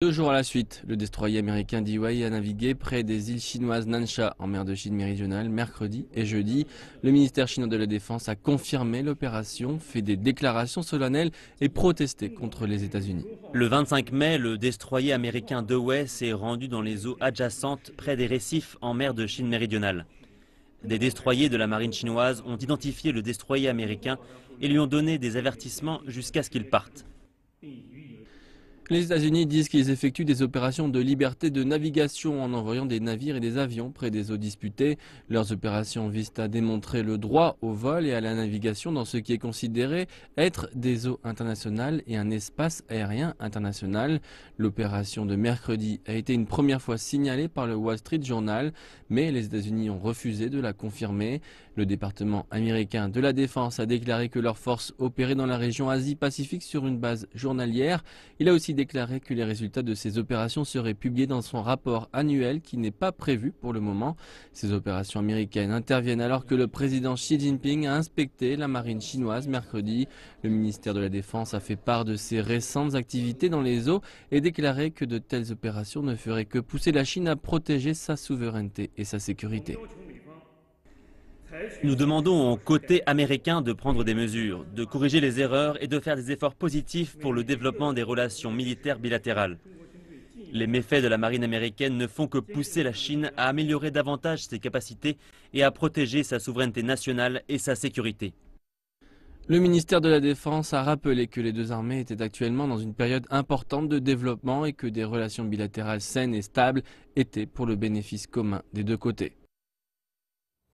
2 jours à la suite, le destroyer américain Dewey a navigué près des îles chinoises Nansha en mer de Chine méridionale mercredi et jeudi. Le ministère chinois de la Défense a confirmé l'opération, fait des déclarations solennelles et protesté contre les États-Unis. Le 25 mai, le destroyer américain Dewey s'est rendu dans les eaux adjacentes près des récifs en mer de Chine méridionale. Des destroyers de la marine chinoise ont identifié le destroyer américain et lui ont donné des avertissements jusqu'à ce qu'il parte. Les États-Unis disent qu'ils effectuent des opérations de liberté de navigation en envoyant des navires et des avions près des eaux disputées. Leurs opérations visent à démontrer le droit au vol et à la navigation dans ce qui est considéré être des eaux internationales et un espace aérien international. L'opération de mercredi a été une première fois signalée par le Wall Street Journal, mais les États-Unis ont refusé de la confirmer. Le département américain de la Défense a déclaré que leurs forces opéraient dans la région Asie-Pacifique sur une base journalière. Il a aussi déclaré que les résultats de ces opérations seraient publiés dans son rapport annuel qui n'est pas prévu pour le moment. Ces opérations américaines interviennent alors que le président Xi Jinping a inspecté la marine chinoise mercredi. Le ministère de la Défense a fait part de ses récentes activités dans les eaux et déclaré que de telles opérations ne feraient que pousser la Chine à protéger sa souveraineté et sa sécurité. Nous demandons au côté américain de prendre des mesures, de corriger les erreurs et de faire des efforts positifs pour le développement des relations militaires bilatérales. Les méfaits de la marine américaine ne font que pousser la Chine à améliorer davantage ses capacités et à protéger sa souveraineté nationale et sa sécurité. Le ministère de la Défense a rappelé que les deux armées étaient actuellement dans une période importante de développement et que des relations bilatérales saines et stables étaient pour le bénéfice commun des deux côtés.